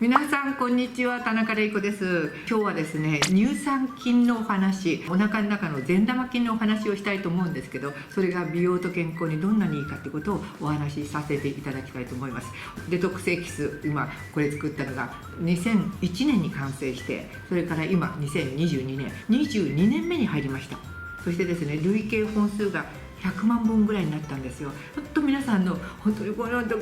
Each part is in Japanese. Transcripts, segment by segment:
皆さんこんにちは、田中玲子です。今日はですね、乳酸菌のお話、お腹の中の善玉菌のお話をしたいと思うんですけど、それが美容と健康にどんなにいいかってことをお話しさせていただきたいと思います。デトックスエキス、今これ作ったのが2001年に完成して、それから今2022年22年目に入りました。そしてですね、累計本数が100万本ぐらいになったんですよ。本当皆さんの本当に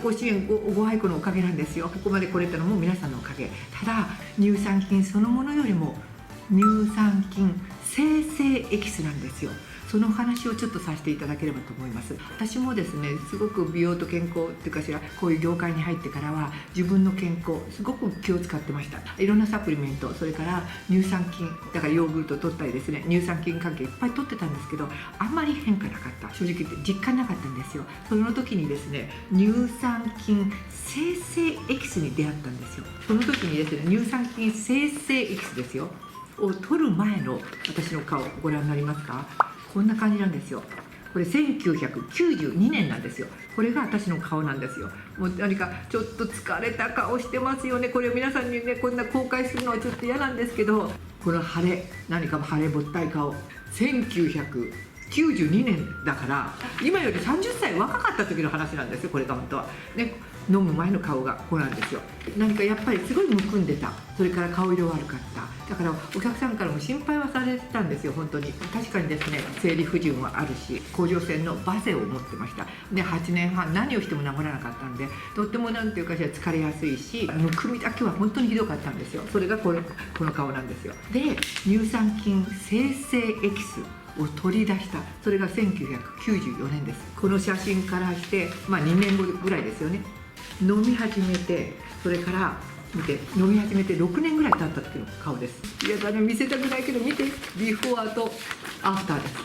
ご支援ご愛顧のおかげなんですよ。ここまで来れたのも皆さんのおかげ。ただ乳酸菌そのものよりも乳酸菌生成エキスなんですよ。その話をちょっとさせていただければと思います。私もですね、すごく美容と健康っていうかしら、こういう業界に入ってからは自分の健康すごく気を使ってました。いろんなサプリメント、それから乳酸菌だからヨーグルト取ったりですね、乳酸菌関係いっぱい取ってたんですけど、あんまり変化なかった、正直言って実感なかったんですよ。その時にですね、乳酸菌生成エキスに出会ったんですよ。その時にですね、乳酸菌生成エキスですよを取る前の私の顔ご覧になりますか。こんな感じなんですよ。これ1992年なんですよ。これが私の顔なんですよ。もう何かちょっと疲れた顔してますよね。これを皆さんにね、こんな公開するのはちょっと嫌なんですけど、この腫れ、何か腫れぼったい顔、1992年だから、今より30歳若かった時の話なんですよ。これが本当はね、飲む前の顔がこうなんですよ。何かやっぱりすごいむくんでた。それから顔色悪かった。だからお客さんからも心配はされてたんですよ。本当に確かにですね、生理不順はあるし、甲状腺のバゼを持ってました。で8年半何をしても治らなかったんで、とってもなんていうかしら疲れやすいし、むくみだけは本当にひどかったんですよ。それがこの顔なんですよ。で乳酸菌生成エキスを取り出した、それが1994年です。この写真からして、2年後ぐらいですよね。飲み始めて、それから見て、飲み始めて6年ぐらい経った時の顔です。いやだね、見せたくないけど見て、ビフォーとアフターです。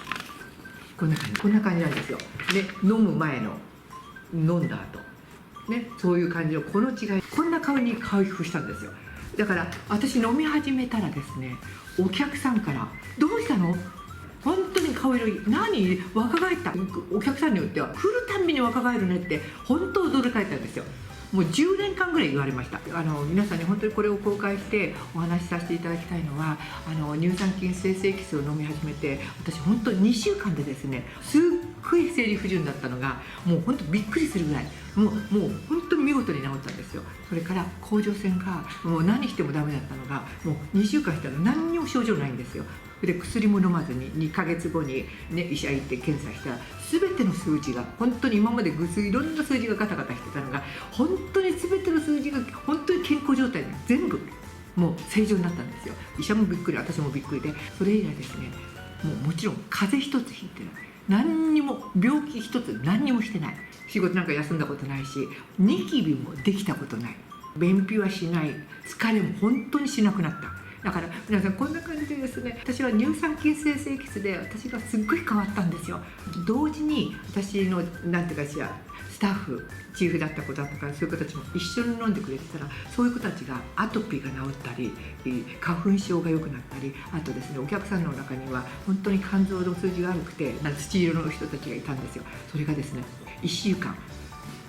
こんな感じなんですよ。で飲む前の、飲んだ後ね、そういう感じのこの違い、こんな顔に回復したんですよ。だから私飲み始めたらですね、お客さんから「どうしたの？本当に顔色いい、何若返った」お客さんによっては「来るたんびに若返るね」って本当驚かれたんですよ。もう10年間ぐらい言われました。皆さんに本当にこれを公開してお話しさせていただきたいのは、乳酸菌生成エキスを飲み始めて、私本当に2週間でですね、すっごい生理不順だったのがもう本当びっくりするぐらい、もう本当に見事に治ったんですよ。それから甲状腺がもう何してもダメだったのが、もう2週間したら何にも症状ないんですよ。で薬も飲まずに2ヶ月後に、ね、医者行って検査したら、全ての数字が本当に、今までいろんな数字がガタガタしてたのが、本当に全ての数字が本当に健康状態で全部もう正常になったんですよ。医者もびっくり、私もびっくりで、それ以来ですね、もちろん風邪一つひいてない、何にも病気一つ何にもしてない、仕事なんか休んだことないし、ニキビもできたことない、便秘はしない、疲れも本当にしなくなった。だから皆さんこんな感じでですね、私は乳酸菌生成エキスで私がすっごい変わったんですよ。同時に私のなんていうかしら、スタッフチーフだった子だとか、そういう子たちも一緒に飲んでくれてたら、そういう子たちがアトピーが治ったり、花粉症が良くなったり、あとですね、お客さんの中には本当に肝臓の数字が悪くて土色の人たちがいたんですよ。それがですね、1週間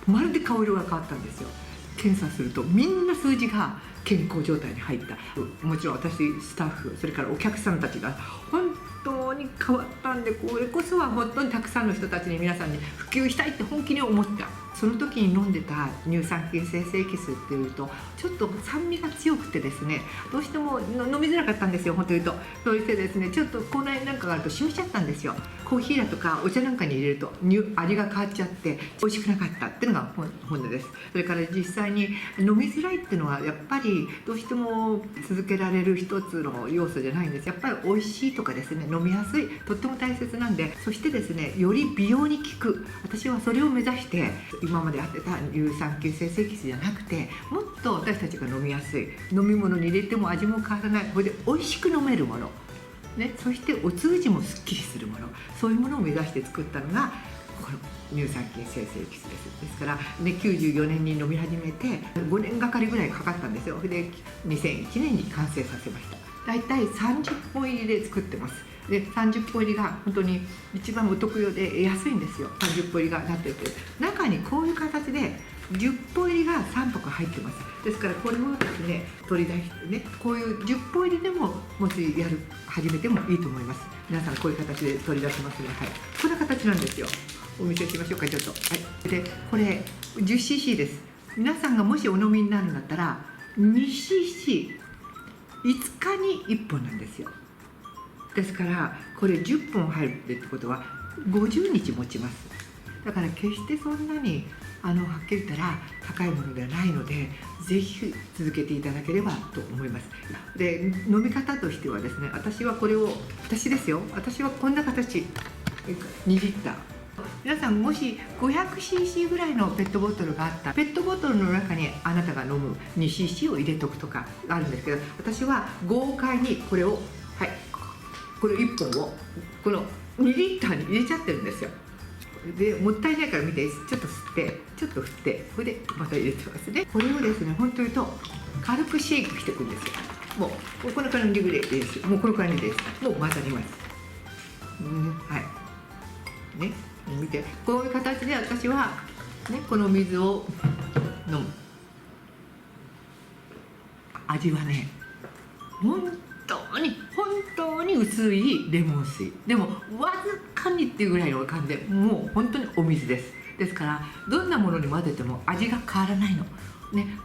まるで顔色が変わったんですよ。検査するとみんな数字が健康状態に入った。もちろん私スタッフ、それからお客さんたちが本当に変わったんで、これこそは本当にたくさんの人たちに、皆さんに普及したいって本気に思った。その時に飲んでた乳酸菌生成エキスっていうと、ちょっと酸味が強くてですね、どうしても飲みづらかったんですよ、本当言うと。そしてですね、ちょっと口内なんかがあると染みちゃったんですよ。コーヒーだとかお茶なんかに入れると味が変わっちゃって美味しくなかったっていうのが本音です。それから実際に飲みづらいっていうのはやっぱりどうしても続けられる一つの要素じゃないんです。やっぱり美味しいとかですね、飲みやすい、とっても大切なんで、そしてですね、より美容に効く、私はそれを目指して今までやってた乳酸菌生成エキスじゃなくて、もっと私たちが飲みやすい、飲み物に入れても味も変わらない、これで美味しく飲めるものね、そしてお通じもすっきりするもの、そういうものを目指して作ったのがこの乳酸菌生成エキスです。ですから、ね、94年に飲み始めて5年がかりぐらいかかったんですよ。で2001年に完成させました。だいたい30本入りで作ってます。で30本入りが本当に一番お得用で安いんですよ。30本入りがなってると、中にこういう形で10本入りが3箱入ってます。ですからこれをですね取り出してね、こういう10本入りでももし始めてもいいと思います。皆さんこういう形で取り出しますね。はい、こんな形なんですよ。お見せしましょうか、ちょっと。はい、でこれ 10cc です。皆さんがもしお飲みになるんだったら 2cc5 日に1本なんですよ。ですからこれ10本入るってことは50日持ちます。だから決してそんなにはっきり言ったら高いものではないので、ぜひ続けていただければと思います。で飲み方としてはですね、私はこれを私はこんな形、2リッター。皆さんもし 500cc ぐらいのペットボトルがあったら、ペットボトルの中にあなたが飲む 2cc を入れとくとかあるんですけど、私は豪快にこれをこれ1本をこの2リッターに入れちゃってるんですよ。でもったいないから見て、ちょっと吸ってちょっと振って、これでまた入れてますね。これをですね、本当に言うと軽くシェイクしていくんですよ。もうこの感じでです。もうこの感じです。もう混ざります。はいね、見て、こういう形で私はね、この水を飲む。味はね、本当に薄いレモン水でもわずかにっていうぐらいの感じで、もう本当にお水です。ですからどんなものに混ぜても味が変わらないのね。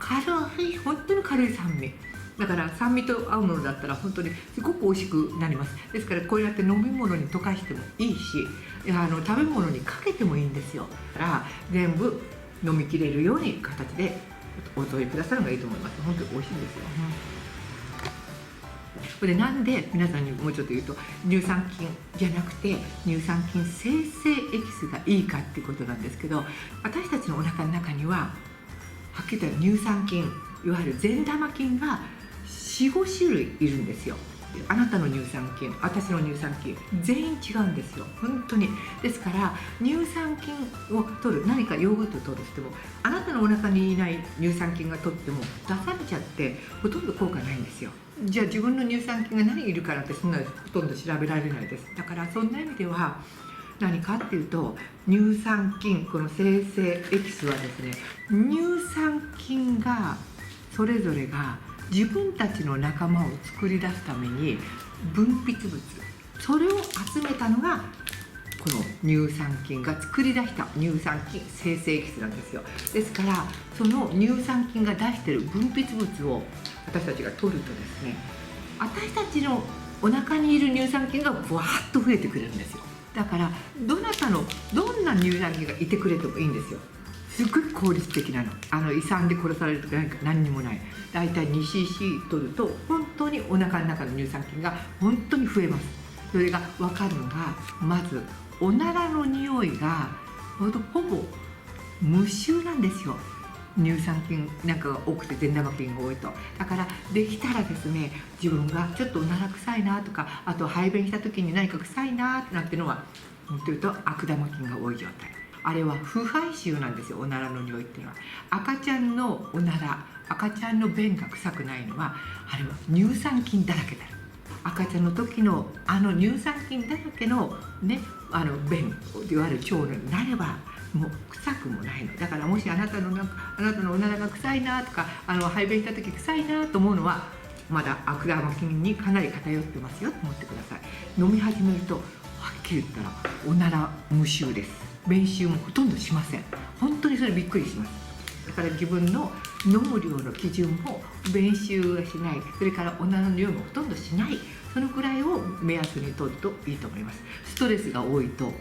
本当に軽い酸味だから、酸味と合うものだったら本当にすごく美味しくなります。ですからこうやって飲み物に溶かしてもいいし、食べ物にかけてもいいんですよ。だから全部飲みきれるように形でお添えくださるのがいいと思います。本当に美味しいんですよ。これなんで皆さんにもうちょっと言うと、乳酸菌じゃなくて乳酸菌生成エキスがいいかっていうことなんですけど、私たちのお腹の中にははっきり言ったら乳酸菌、いわゆる善玉菌が 4,5 種類いるんですよ。あなたの乳酸菌、私の乳酸菌全員違うんですよ、本当に。ですから乳酸菌を取る、何かヨーグルトを取るしても、あなたのお腹にいない乳酸菌が取っても出されちゃってほとんど効果ないんですよ。じゃあ自分の乳酸菌が何いるからって、そんなほとんど調べられないです。だからそんな意味では何かっていうと、乳酸菌、この生成エキスはですね、乳酸菌がそれぞれが自分たちの仲間を作り出すために分泌物、それを集めたのがこの乳酸菌が作り出した乳酸菌生成エキスなんですよ。ですからその乳酸菌が出している分泌物を私たちが取るとですね、私たちのお腹にいる乳酸菌がブワーッと増えてくれるんですよ。だからどなたのどんな乳酸菌がいてくれてもいいんですよ。すごい効率的なの。胃酸で殺されるとか何にもない。だいたい 2cc 取ると本当にお腹の中の乳酸菌が本当に増えます。それが分かるのが、まずおならの匂いがほぼ無臭なんですよ。乳酸菌なんかが多くて善玉菌が多いと。だからできたらですね、自分がちょっとおなら臭いなとか、あと排便した時に何か臭いななんていうのは、本当言うと悪玉菌が多い状態。あれは腐敗臭なんですよ、おならの匂いっていうのは。赤ちゃんのおなら、赤ちゃんの便が臭くないのは、あれは乳酸菌だらけだ。赤ちゃんの時の乳酸菌だらけのね、便、いわゆる腸になればもう臭くもないの。だからもしあなたのおならが臭いなとか、排便した時臭いなと思うのは、まだ悪玉菌にかなり偏ってますよと思ってください。飲み始めるとはっきり言ったらおなら無臭です。便臭もほとんどしません。本当にそれびっくりします。だから自分の飲む量の基準も便臭がしない、それからおならの量もほとんどしない、そのくらいを目安に取るといいと思います。ストレスが多いと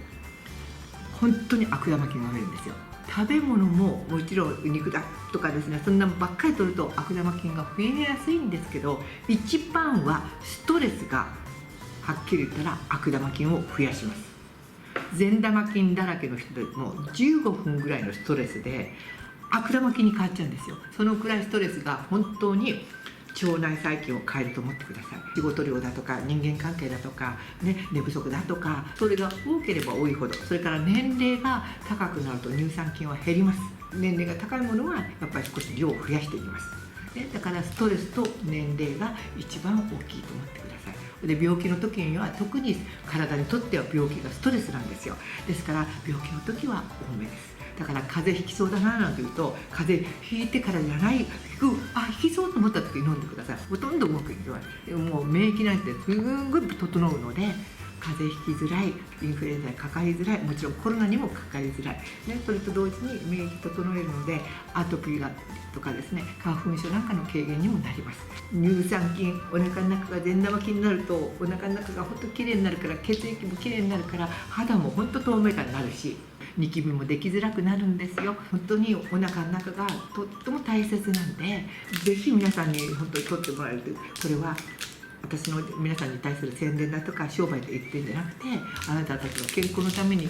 本当に悪玉菌が増えるんですよ。食べ物ももちろん肉だとかですね、そんなばっかり取ると悪玉菌が増えやすいんですけど、一番はストレスがはっきり言ったら悪玉菌を増やします。善玉菌だらけの人でも15分ぐらいのストレスで悪玉菌に変わっちゃうんですよ。そのくらいストレスが本当に腸内細菌を変えると思ってください。仕事量だとか人間関係だとか、ね、寝不足だとか、それが多ければ多いほど、それから年齢が高くなると乳酸菌は減ります。年齢が高いものはやっぱり少し量を増やしていきます。だからストレスと年齢が一番大きいと思ってください。で病気の時には特に体にとっては病気がストレスなんですよ。ですから病気の時は多めです。だから風邪ひきそうだななんて言うと、風邪ひいてからじゃない、ひきそうと思った時に飲んでください。ほとんどうまくいきます。もう免疫なんてすんごい整うので、風邪ひきづらい、インフルエンザにかかりづらい、もちろんコロナにもかかりづらい、ね、それと同時に免疫整えるので、アトピーがとかですね、花粉症なんかの軽減にもなります。乳酸菌、お腹の中が善玉菌になると、お腹の中が本当きれいになるから、血液もきれいになるから、肌も本当透明感になるし、ニキビもできづらくなるんですよ。本当にお腹の中がとっても大切なんで、ぜひ皆さんに本当に取ってもらえるという、これは私の皆さんに対する宣伝だとか商売で言ってるんじゃなくて、あなたたちの健康のために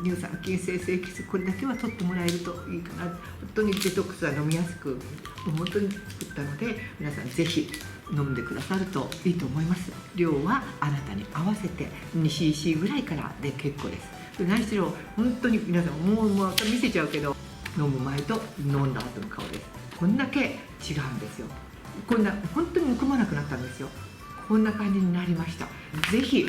乳酸菌生成エキスこれだけは取ってもらえるといいかな。本当にデトックスは飲みやすく本当に作ったので、皆さんぜひ飲んでくださるといいと思います。量はあなたに合わせて 2cc ぐらいからで結構です。何しろ本当に皆さんもうまた見せちゃうけど、飲む前と飲んだ後の顔です。こんだけ違うんですよ。こんな本当にむくまなくなったんですよ。こんな感じになりました。ぜひ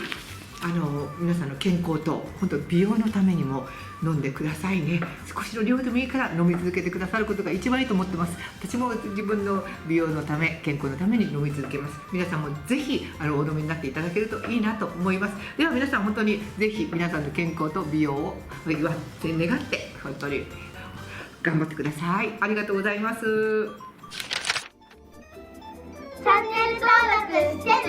皆さんの健康と本当美容のためにも飲んでくださいね。少しの量でもいいから飲み続けてくださることが一番いいと思ってます。私も自分の美容のため、健康のために飲み続けます。皆さんもぜひお飲みになっていただけるといいなと思います。では皆さん本当にぜひ皆さんの健康と美容を願って本当に頑張ってください。ありがとうございます。チャンネル登録してね。